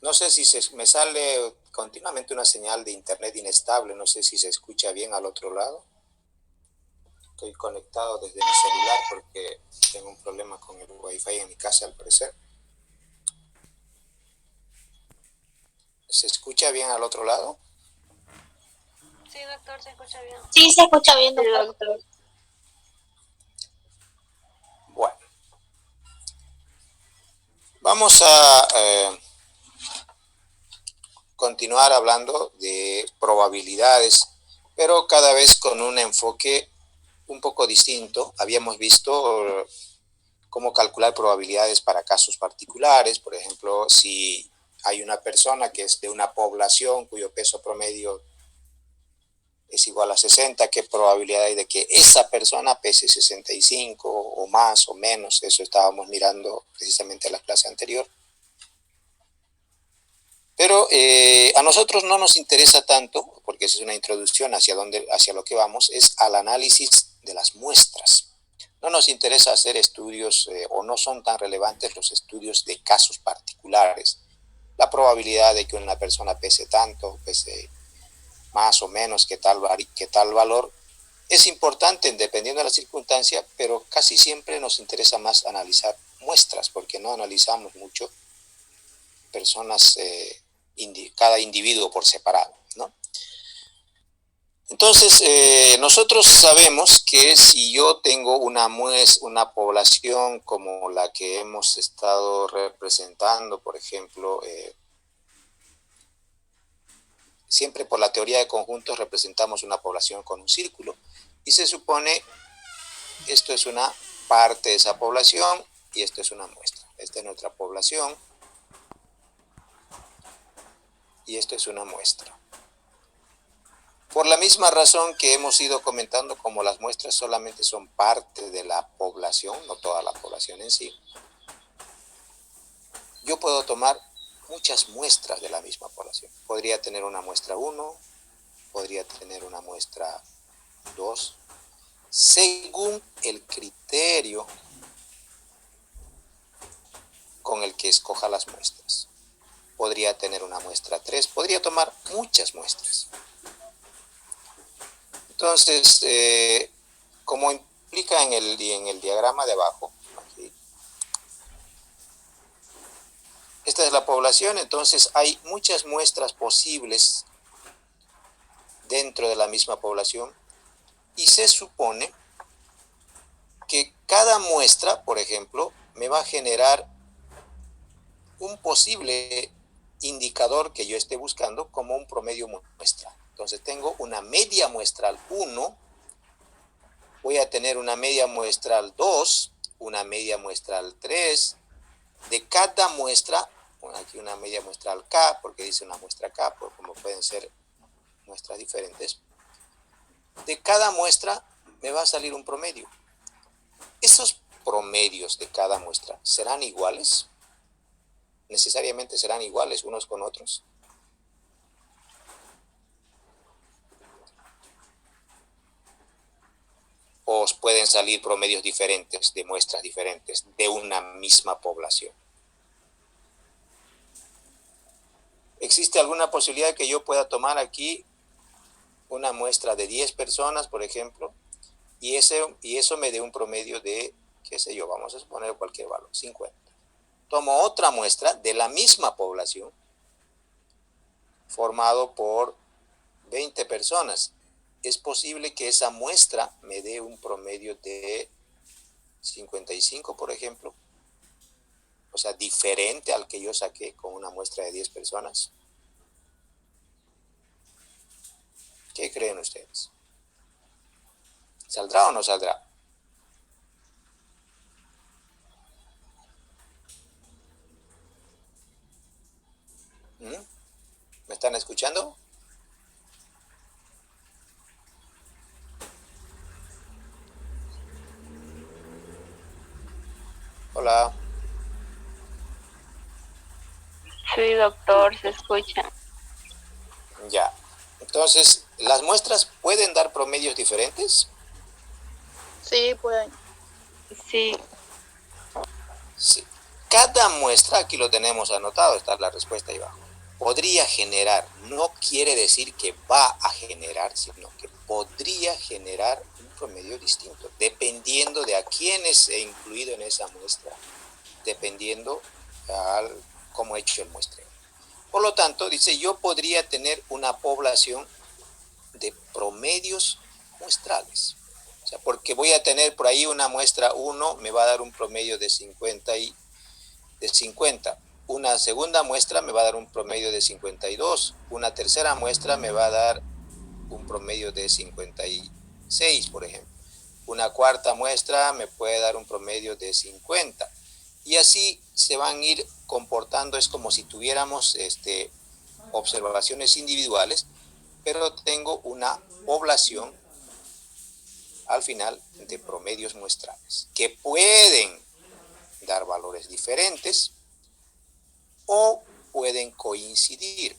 No sé si me sale continuamente una señal de internet inestable, no sé si se escucha bien al otro lado. Estoy conectado desde mi celular porque tengo un problema con el wifi en mi casa al parecer. ¿Se escucha bien al otro lado? Sí, doctor, se escucha bien. Sí, se escucha bien, Sí, doctor. doctor. Bueno, vamos a continuar hablando de probabilidades, pero cada vez con un enfoque un poco distinto. Habíamos visto cómo calcular probabilidades para casos particulares, por ejemplo, si hay una persona que es de una población cuyo peso promedio es igual a 60, ¿qué probabilidad hay de que esa persona pese 65 o más o menos? Eso estábamos mirando precisamente en la clase anterior. Pero a nosotros no nos interesa tanto, porque esa es una introducción hacia lo que vamos, es al análisis de las muestras. No nos interesa hacer estudios o no son tan relevantes los estudios de casos particulares. La probabilidad de que una persona pese tanto, pese más o menos que tal valor, es importante dependiendo de la circunstancia, pero casi siempre nos interesa más analizar muestras, porque no analizamos mucho personas, cada individuo por separado, ¿no? Entonces, nosotros sabemos que si yo tengo una población como la que hemos estado representando, por ejemplo, siempre por la teoría de conjuntos representamos una población con un círculo y se supone esto es una parte de esa población y esto es una muestra. Esta es nuestra población y esto es una muestra. Por la misma razón que hemos ido comentando, como las muestras solamente son parte de la población, no toda la población en sí, yo puedo tomar muchas muestras de la misma población. Podría tener una muestra 1, podría tener una muestra 2, según el criterio con el que escoja las muestras. Podría tener una muestra 3, podría tomar muchas muestras. Entonces, como implica en el diagrama de abajo, aquí, esta es la población, entonces hay muchas muestras posibles dentro de la misma población y se supone que cada muestra, por ejemplo, me va a generar un posible indicador que yo esté buscando como un promedio muestral. Entonces tengo una media muestral 1, voy a tener una media muestral 2, una media muestral 3, de cada muestra, bueno, aquí una media muestral K, porque dice una muestra K, porque como pueden ser muestras diferentes, de cada muestra me va a salir un promedio. ¿Esos promedios de cada muestra serán iguales? ¿Necesariamente serán iguales unos con otros? ¿O pueden salir promedios diferentes de muestras diferentes de una misma población? ¿Existe alguna posibilidad de que yo pueda tomar aquí una muestra de 10 personas, por ejemplo, y eso me dé un promedio de, qué sé yo, vamos a suponer cualquier valor, 50? Tomo otra muestra de la misma población, formado por 20 personas. Es posible que esa muestra me dé un promedio de 55, por ejemplo, o sea, diferente al que yo saqué con una muestra de 10 personas. ¿Qué creen ustedes? ¿Saldrá o no saldrá? ¿Me están escuchando? Hola. Sí, doctor, se escucha. Ya. Entonces, ¿las muestras pueden dar promedios diferentes? Sí, pueden. Sí. Sí. Cada muestra, aquí lo tenemos anotado, está la respuesta ahí abajo, podría generar, no quiere decir que va a generar, sino que podría generar un promedio distinto, dependiendo de a quiénes he incluido en esa muestra, dependiendo al cómo he hecho el muestreo. Por lo tanto, dice, yo podría tener una población de promedios muestrales. O sea, porque voy a tener por ahí una muestra 1, me va a dar un promedio de 50 una segunda muestra me va a dar un promedio de 52, una tercera muestra me va a dar un promedio de 56, por ejemplo. Una cuarta muestra me puede dar un promedio de 50. Y así se van a ir comportando, es como si tuviéramos observaciones individuales, pero tengo una población al final de promedios muestrales, que pueden dar valores diferentes o pueden coincidir.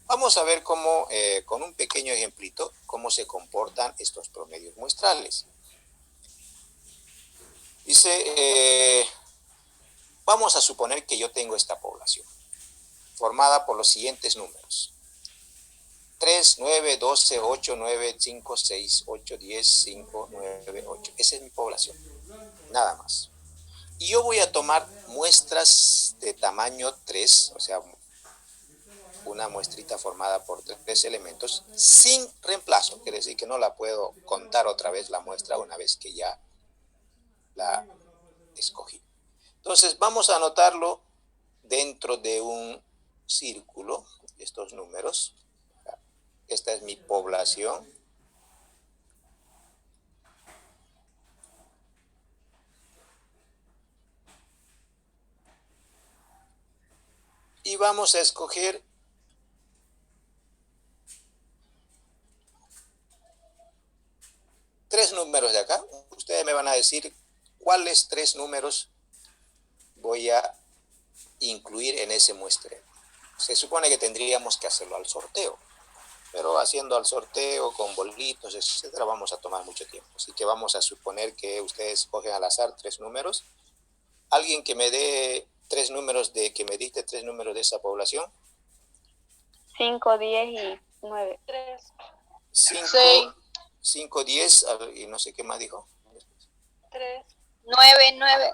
Vamos a ver cómo, con un pequeño ejemplito, cómo se comportan estos promedios muestrales. Dice, vamos a suponer que yo tengo esta población, formada por los siguientes números. 3, 9, 12, 8, 9, 5, 6, 8, 10, 5, 9, 8. Esa es mi población, nada más. Y yo voy a tomar muestras de tamaño 3, o sea, una muestrita formada por 3 elementos sin reemplazo, quiere decir que no la puedo contar otra vez la muestra una vez que ya la escogí. Entonces vamos a anotarlo dentro de un círculo, estos números. Esta es mi población. Y vamos a escoger tres números de acá. Ustedes me van a decir cuáles tres números voy a incluir en ese muestreo. Se supone que tendríamos que hacerlo al sorteo, pero haciendo al sorteo con bolitos, etcétera, vamos a tomar mucho tiempo. Así que vamos a suponer que ustedes cogen al azar tres números. Alguien que me dé tres números que me dicte tres números de esa población. 5, 10 y 9. 3. 5, 10 y no sé qué más dijo. 3. 9, 9.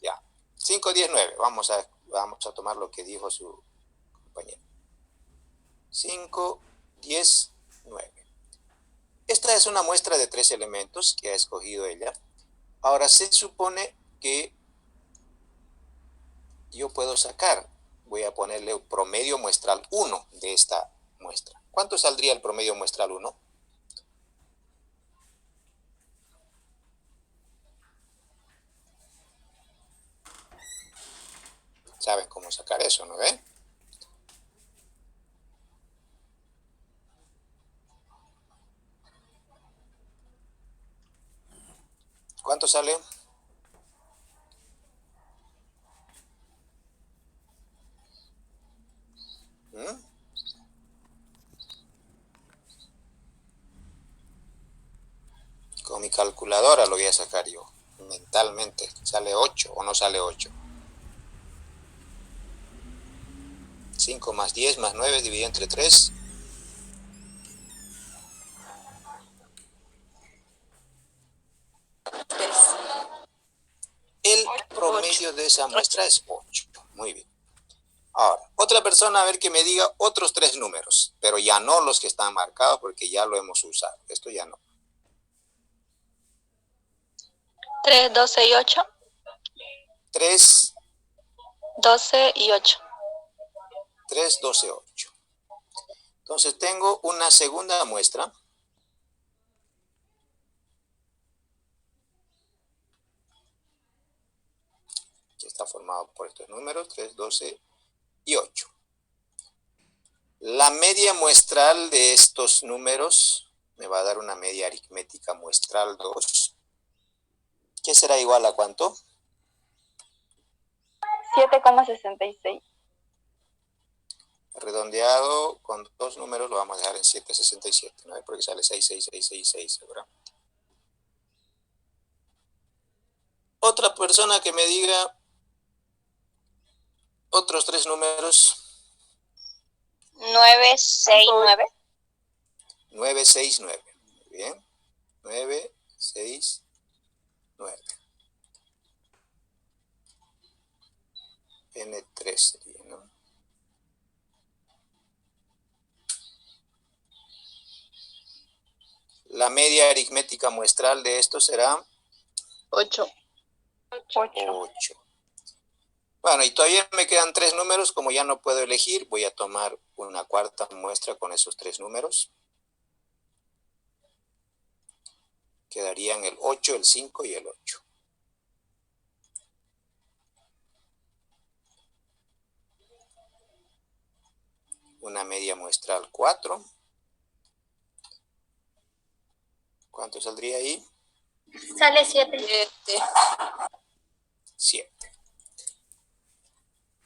Ya. 5, 10, 9. Vamos a tomar lo que dijo su compañero. 5, 10, 9. Esta es una muestra de 3 elementos que ha escogido ella. Ahora se supone que yo puedo sacar, voy a ponerle un promedio muestral 1 de esta muestra. ¿Cuánto saldría el promedio muestral 1? ¿Saben cómo sacar eso, no ven? ¿Cuánto sale? Con mi calculadora lo voy a sacar yo, mentalmente. ¿Sale 8 o no sale 8? 5 más 10 más 9 dividido entre 3. El promedio de esa muestra es 8. Muy bien. Ahora, otra persona a ver que me diga otros 3 números, pero ya no los que están marcados porque ya lo hemos usado. Esto ya no. 3, 12 y 8. 3, 12 y 8. 3, 12, 8. Entonces tengo una segunda muestra. Que está formado por estos números, 3, 12 y 8. La media muestral de estos números me va a dar una media aritmética muestral 2. ¿Qué será igual a cuánto? 7,66. Redondeado con dos números lo vamos a dejar en 7,67, ¿no? Porque sale 66666 seguramente. Otra persona que me diga Otros tres números. 969. 969. Muy bien. 969. N3 sería, ¿no? La media aritmética muestral de esto será 8. 8. Bueno, y todavía me quedan tres números. Como ya no puedo elegir, voy a tomar una cuarta muestra con esos tres números. Quedarían el 8, el 5 y el 8. Una media muestral 4. ¿Cuánto saldría ahí? Sale 7. 7.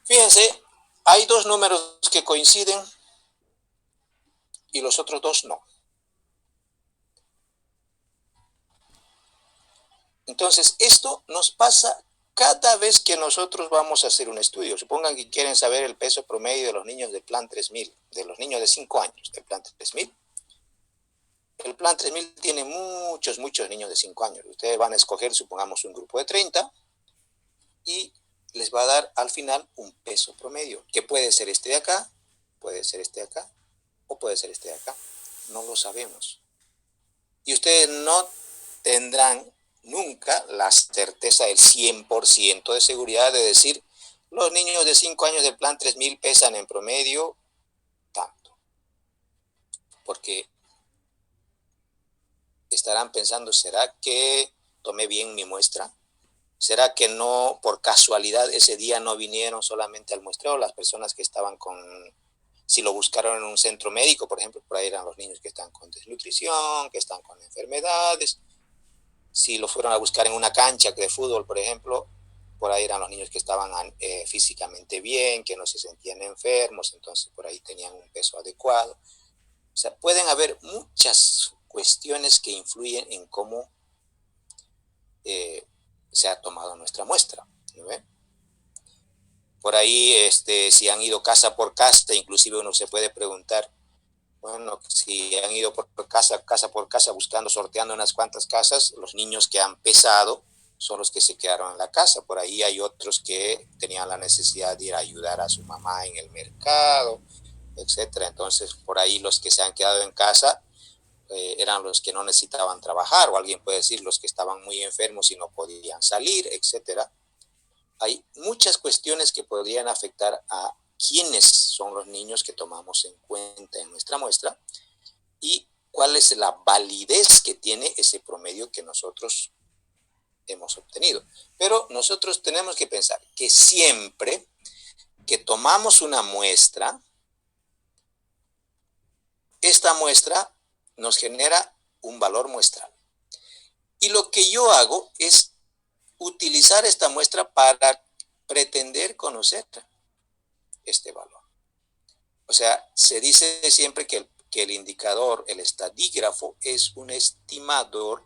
Fíjense, hay dos números que coinciden y los otros dos no. Entonces, esto nos pasa cada vez que nosotros vamos a hacer un estudio. Supongan que quieren saber el peso promedio de los niños del Plan 3000, de los niños de 5 años del Plan 3000. El Plan 3000 tiene muchos niños de 5 años. Ustedes van a escoger, supongamos, un grupo de 30 y les va a dar al final un peso promedio, que puede ser este de acá, puede ser este de acá, o puede ser este de acá. No lo sabemos. Y ustedes no tendrán nunca la certeza del 100% de seguridad de decir, los niños de 5 años del Plan 3000 pesan en promedio tanto. Porque estarán pensando, ¿será que tomé bien mi muestra? ¿Será que no, por casualidad, ese día no vinieron solamente al muestreo las personas que estaban con, si lo buscaron en un centro médico, por ejemplo, por ahí eran los niños que están con desnutrición, que están con enfermedades? Si lo fueron a buscar en una cancha de fútbol, por ejemplo, por ahí eran los niños que estaban físicamente bien, que no se sentían enfermos, entonces por ahí tenían un peso adecuado. O sea, pueden haber muchas cuestiones que influyen en cómo se ha tomado nuestra muestra, ¿no ve? Por ahí, si han ido casa por casa, inclusive uno se puede preguntar, bueno, si han ido por casa por casa buscando, sorteando unas cuantas casas, los niños que han pesado son los que se quedaron en la casa. Por ahí hay otros que tenían la necesidad de ir a ayudar a su mamá en el mercado, etcétera. Entonces, por ahí los que se han quedado en casa eran los que no necesitaban trabajar, o alguien puede decir los que estaban muy enfermos y no podían salir, etcétera. Hay muchas cuestiones que podrían afectar a quiénes son los niños que tomamos en cuenta en nuestra muestra y cuál es la validez que tiene ese promedio que nosotros hemos obtenido. Pero nosotros tenemos que pensar que siempre que tomamos una muestra, esta muestra nos genera un valor muestral. Y lo que yo hago es utilizar esta muestra para pretender conocer este valor. O sea, se dice siempre que el indicador, el estadígrafo, es un estimador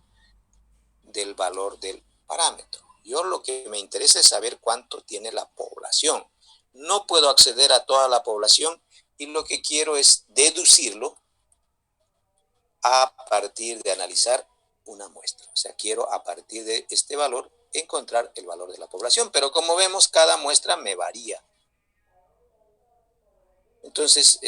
del valor del parámetro. Yo lo que me interesa es saber cuánto tiene la población. No puedo acceder a toda la población y lo que quiero es deducirlo a partir de analizar una muestra. O sea, quiero a partir de este valor encontrar el valor de la población. Pero como vemos, cada muestra me varía. Entonces,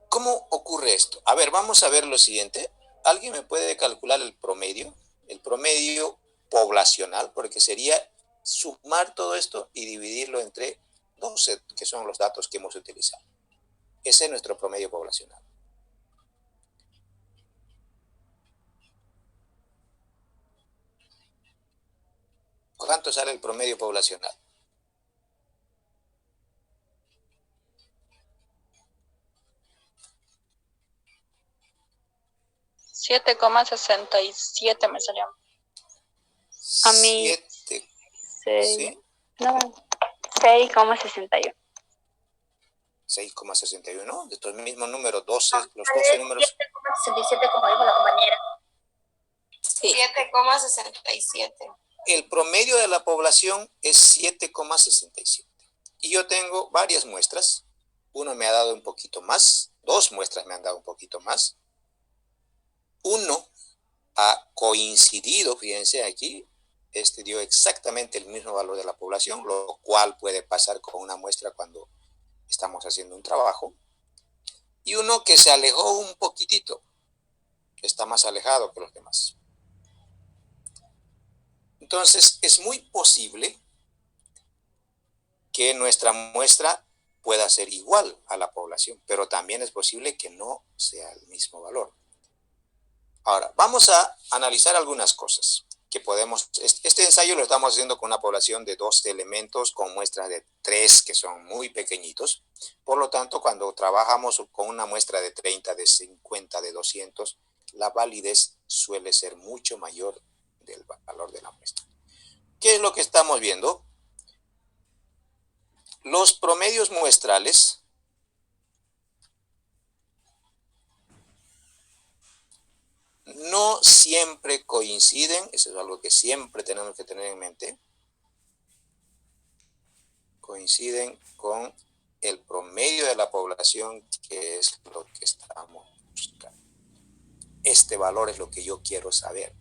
¿cómo ocurre esto? A ver, vamos a ver lo siguiente. ¿Alguien me puede calcular el promedio? El promedio poblacional, porque sería sumar todo esto y dividirlo entre 12, que son los datos que hemos utilizado. Ese es nuestro promedio poblacional. ¿Cuánto sale el promedio poblacional? 7,67 me salió. A mí 7, 6. ¿sí? No, 6,61. 6,61, de estos mismos números, 12, los 12 números. 7,67 como dijo la compañera. Sí. 7,67. el promedio de la población es 7,67. Y yo tengo varias muestras. Uno me ha dado un poquito más, dos muestras me han dado un poquito más. Uno ha coincidido, fíjense aquí, este dio exactamente el mismo valor de la población, lo cual puede pasar con una muestra cuando estamos haciendo un trabajo. Y uno que se alejó un poquitito, está más alejado que los demás. Entonces, es muy posible que nuestra muestra pueda ser igual a la población, pero también es posible que no sea el mismo valor. Ahora, vamos a analizar algunas cosas que podemos. Este ensayo lo estamos haciendo con una población de 12 elementos con muestras de 3 que son muy pequeñitos. Por lo tanto, cuando trabajamos con una muestra de 30, de 50, de 200, la validez suele ser mucho mayor del valor de la muestra. ¿Qué es lo que estamos viendo? Los promedios muestrales no siempre coinciden, eso es algo que siempre tenemos que tener en mente, coinciden con el promedio de la población, que es lo que estamos buscando. Este valor es lo que yo quiero saber,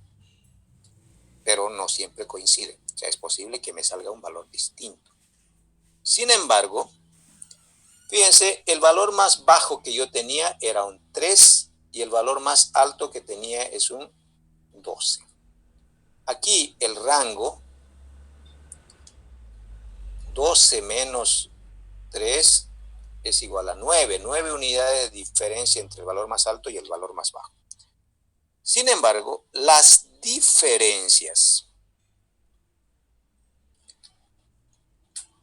pero no siempre coinciden. O sea, es posible que me salga un valor distinto. Sin embargo, fíjense, el valor más bajo que yo tenía era un 3 y el valor más alto que tenía es un 12. Aquí el rango 12 menos 3 es igual a 9. 9 unidades de diferencia entre el valor más alto y el valor más bajo. Sin embargo, las diferencias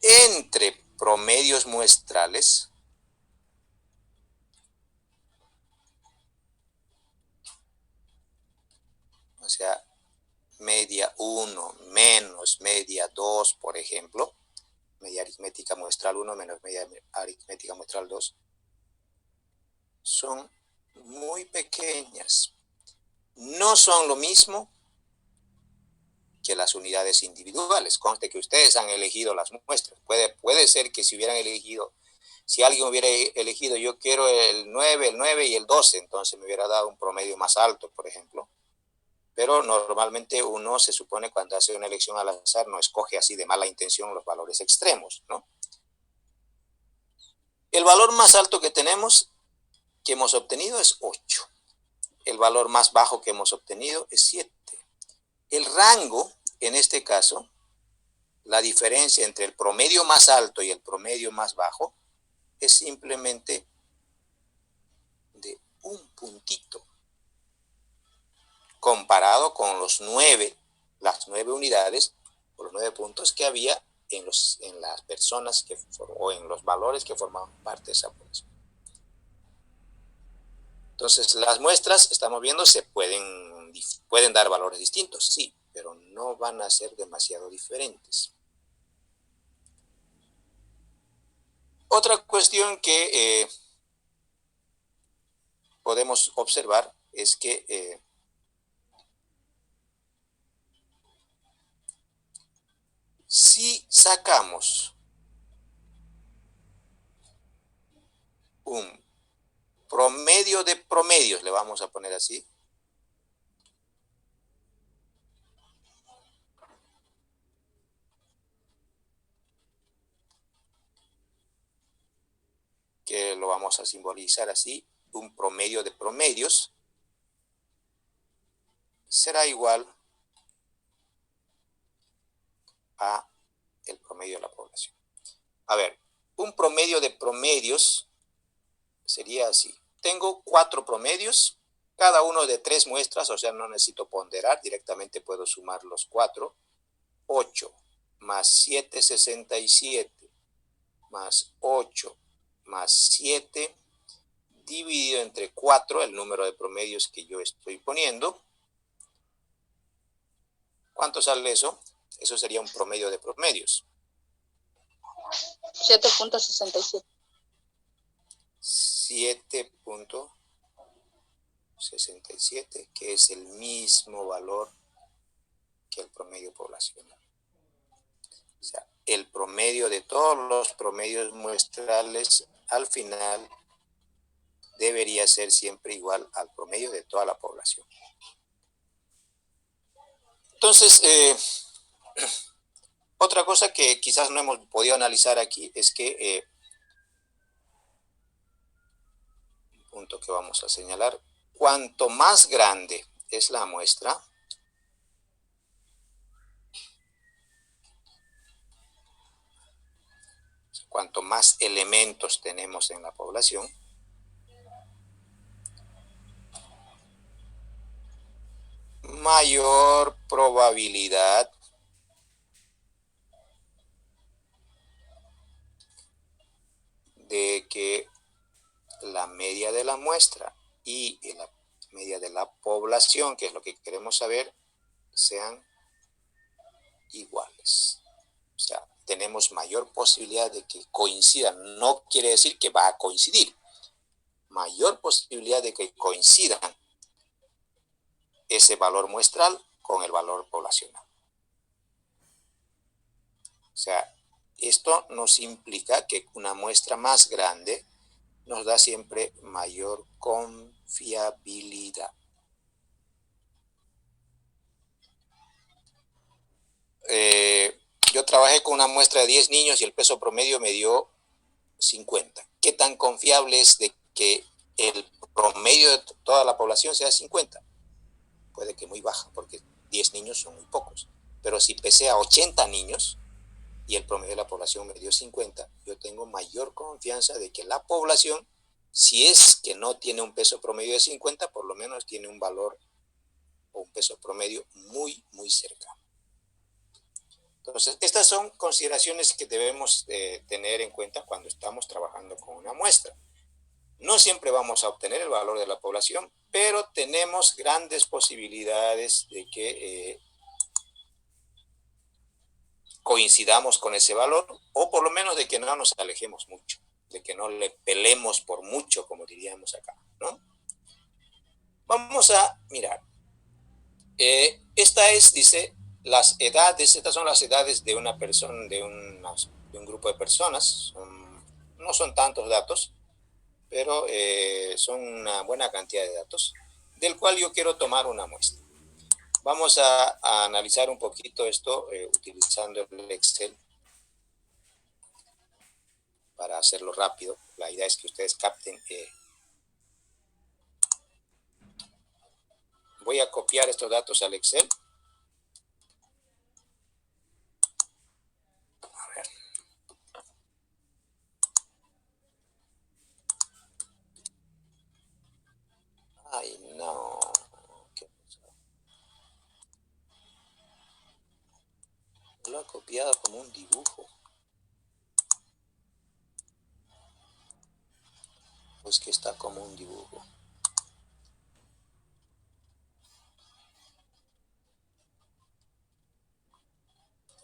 entre promedios muestrales o sea, media 1 menos media 2, por ejemplo, media aritmética muestral 1 menos media aritmética muestral 2, son muy pequeñas. No son lo mismo que las unidades individuales. Conste que ustedes han elegido las muestras. Puede ser que si hubieran elegido, si alguien hubiera elegido yo quiero el 9 y el 12, entonces me hubiera dado un promedio más alto, por ejemplo. Pero normalmente uno se supone cuando hace una elección al azar no escoge así de mala intención los valores extremos, ¿no? El valor más alto que tenemos, que hemos obtenido, es 8. El valor más bajo que hemos obtenido es 7. El rango, en este caso, la diferencia entre el promedio más alto y el promedio más bajo es simplemente de un puntito comparado con las 9 unidades o los 9 puntos que había en las personas o en los valores que formaban parte de esa población. Entonces, las muestras, estamos viendo, se pueden dar valores distintos, sí, pero no van a ser demasiado diferentes. Otra cuestión que podemos observar es que si sacamos un promedio de promedios, le vamos a poner así, que lo vamos a simbolizar así, un promedio de promedios, será igual a el promedio de la población. A ver, un promedio de promedios sería así. Tengo 4 promedios, cada uno de 3 muestras, o sea, no necesito ponderar, directamente puedo sumar los 4. 8 más 7, 67, más 8 más 7, dividido entre 4, el número de promedios que yo estoy poniendo. ¿Cuánto sale eso? Eso sería un promedio de promedios. 7.67. 7.67, que es el mismo valor que el promedio poblacional. O sea, el promedio de todos los promedios muestrales al final debería ser siempre igual al promedio de toda la población. Entonces, otra cosa que quizás no hemos podido analizar aquí es que, un punto que vamos a señalar, cuanto más grande es la muestra, cuanto más elementos tenemos en la población, mayor probabilidad de que la media de la muestra y la media de la población, que es lo que queremos saber, sean iguales. O sea, tenemos mayor posibilidad de que coincidan. No quiere decir que va a coincidir. Mayor posibilidad de que coincidan ese valor muestral con el valor poblacional. O sea, esto nos implica que una muestra más grande nos da siempre mayor confiabilidad. Yo trabajé con una muestra de 10 niños y el peso promedio me dio 50. ¿Qué tan confiable es de que el promedio de toda la población sea 50? Puede que muy baja, porque 10 niños son muy pocos. Pero si pesé a 80 niños y el promedio de la población me dio 50, yo tengo mayor confianza de que la población, si es que no tiene un peso promedio de 50, por lo menos tiene un valor o un peso promedio muy, muy cercano. Entonces, estas son consideraciones que debemos tener en cuenta cuando estamos trabajando con una muestra. No siempre vamos a obtener el valor de la población, pero tenemos grandes posibilidades de que coincidamos con ese valor, o por lo menos de que no nos alejemos mucho, de que no le pelemos por mucho, como diríamos acá, ¿no? Vamos a mirar. Esta es, dice, las edades, estas son las edades de una persona, de un grupo de personas. No son tantos datos, pero son una buena cantidad de datos, del cual yo quiero tomar una muestra. Vamos a analizar un poquito esto utilizando el Excel para hacerlo rápido. La idea es que ustedes capten. Voy a copiar estos datos al Excel. A ver. Ay, no. ¿Qué pasó? Lo ha copiado como un dibujo. Pues que está como un dibujo.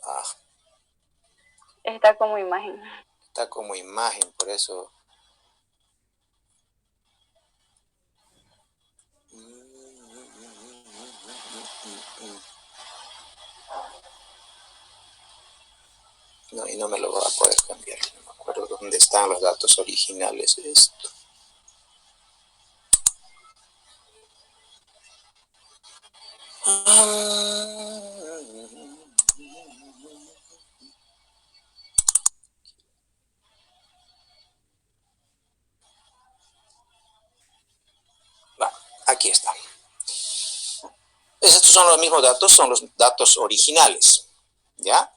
Ah, Está como imagen. está como imagen, por eso. No, y no me lo va a poder cambiar. No me acuerdo dónde están los datos originales de esto. Va, aquí está. Estos son los mismos datos, son los datos originales, ¿ya?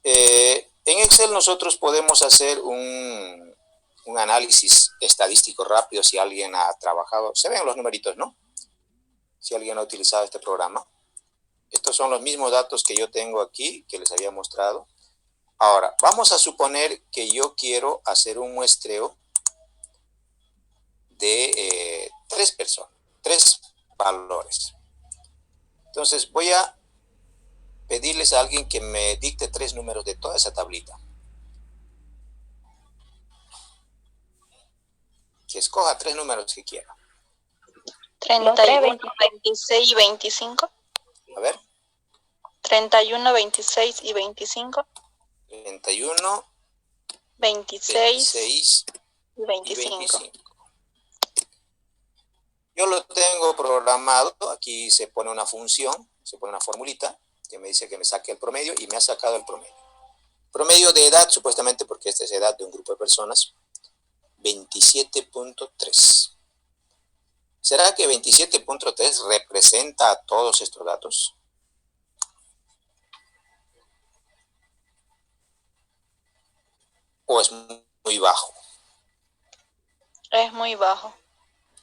En Excel nosotros podemos hacer un análisis estadístico rápido si alguien ha trabajado. Se ven los numeritos, ¿no? Si alguien ha utilizado este programa. Estos son los mismos datos que yo tengo aquí, que les había mostrado. Ahora, vamos a suponer que yo quiero hacer un muestreo de 3 personas, 3 valores. Entonces voy a pedirles a alguien que me dicte 3 números de toda esa tablita. Que escoja 3 números que quiera. 31, 26 y 25. A ver. 31, 26 y 25. 31, 26 y y 25. Yo lo tengo programado, aquí se pone una función, se pone una formulita que me dice que me saque el promedio y me ha sacado el promedio. Promedio de edad, supuestamente porque esta es edad de un grupo de personas, 27.3. ¿Será que 27.3 representa a todos estos datos? ¿O es muy bajo? Es muy bajo.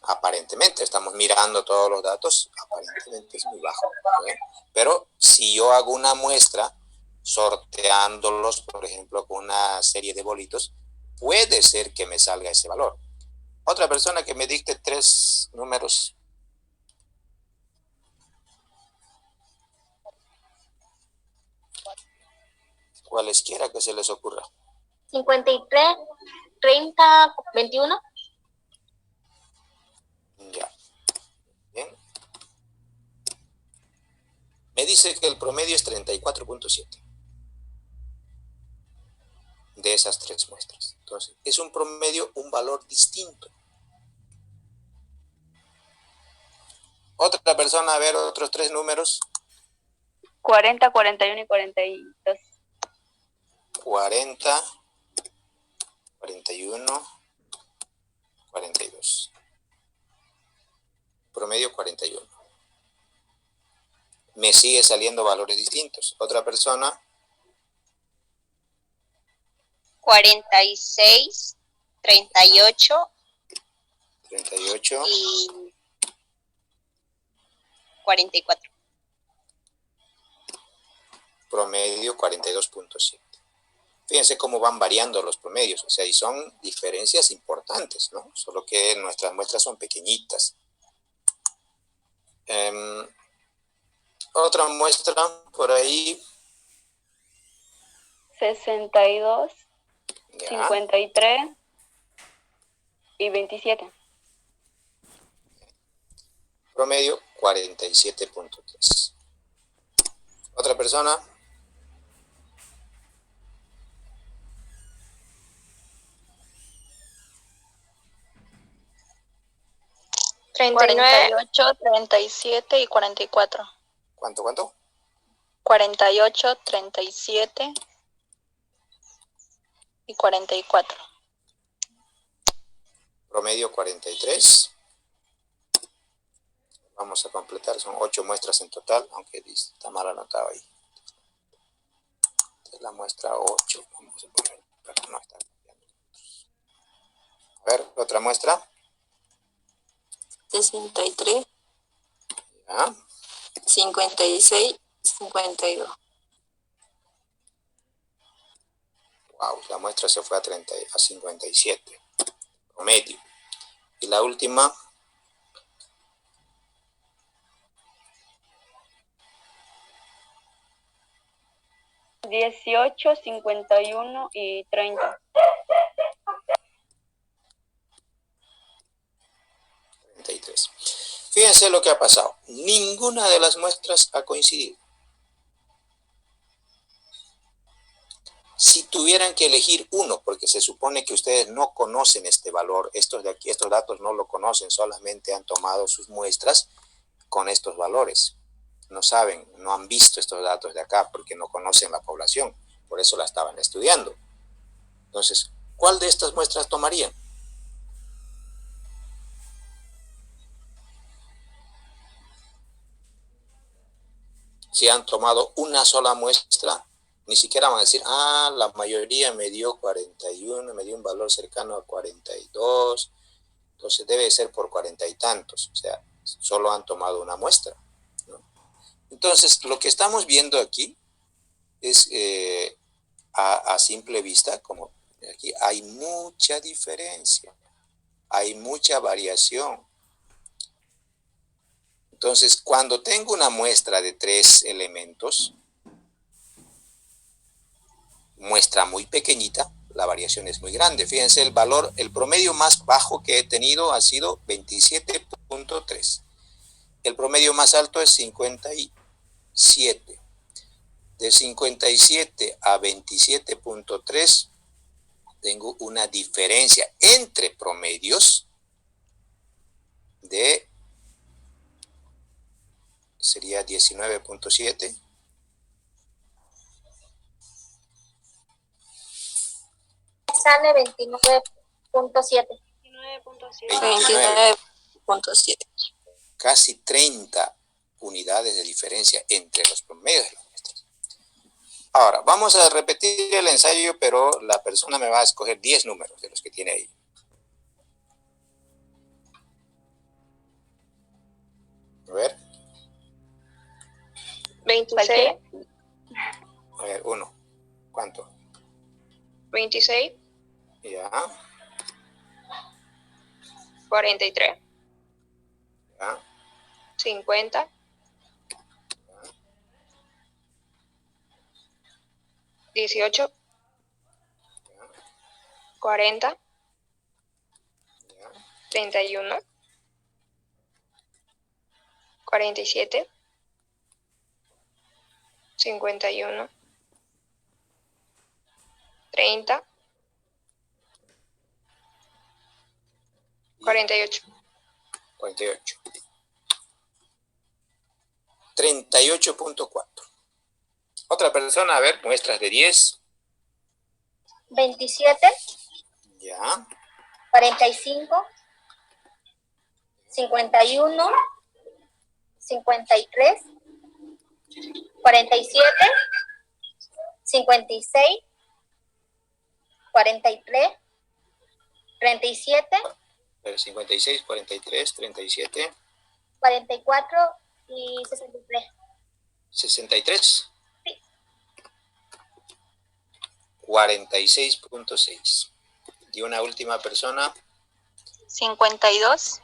Aparentemente, estamos mirando todos los datos, aparentemente es muy bajo, ¿eh? Pero si yo hago una muestra, sorteándolos, por ejemplo, con una serie de bolitos, puede ser que me salga ese valor. Otra persona que me dicte 3 números. Cualesquiera que se les ocurra. 53, 30, 21. Ya. Bien. Me dice que el promedio es 34.7 de esas 3 muestras. Entonces, es un promedio, un valor distinto. Otra persona, a ver, otros 3 números. 40, 41 y 42. 40, 41, 42. Promedio 41. Me sigue saliendo valores distintos. Otra persona. 46, 38. 38. Y 44. Promedio 42.7. Fíjense cómo van variando los promedios, o sea, y son diferencias importantes, ¿no? Solo que nuestras muestras son pequeñitas. Otra muestra por ahí. 62, Ya. 53 y 27. Promedio 47.3. Otra persona. 48, 37 y 44. ¿Cuánto? 48, 37 y 44. Promedio 43. Vamos a completar, son 8 muestras en total, aunque está mal anotado ahí. Esta es la muestra 8. Vamos a poner, pero no está cambiando. A ver, otra muestra. 63, Ya. 56, 52. Wow, la muestra se fue a 57. Promedio. Y la última. 18, 51 y 30. 33. Fíjense lo que ha pasado. Ninguna de las muestras ha coincidido. Si tuvieran que elegir uno, porque se supone que ustedes no conocen este valor, estos de aquí, estos datos no lo conocen, solamente han tomado sus muestras con estos valores. No saben, no han visto estos datos de acá porque no conocen la población, por eso la estaban estudiando. Entonces, ¿cuál de estas muestras tomarían? Si han tomado una sola muestra, ni siquiera van a decir, la mayoría me dio 41, me dio un valor cercano a 42, entonces debe ser por 40 y tantos, o sea, solo han tomado una muestra, ¿no? Entonces, lo que estamos viendo aquí es a simple vista, como aquí hay mucha diferencia, hay mucha variación. Entonces, cuando tengo una muestra de 3 elementos, muestra muy pequeñita, la variación es muy grande. Fíjense, el promedio más bajo que he tenido ha sido 27.3. El promedio más alto es 57. De 57 a 27.3 tengo una diferencia entre promedios de, sería 19.7. Sale 29.7. 29.7. Casi 30 unidades de diferencia entre los promedios de las muestras. Ahora, vamos a repetir el ensayo, pero la persona me va a escoger 10 números de los que tiene ahí. A ver. 26. A ver, 1. ¿Cuánto? 26. Ya. 43. Ya. 50. 18. 40. 31. 47. 51. 30. 48. 48. 38.4. Otra persona, a ver, muestras de 10. 27, Ya. 45, 51, 53, 47, 56, 43, 37, 56, 43, 37, 44 y 63. 63. Sí. 46.6. Y una última persona. 52.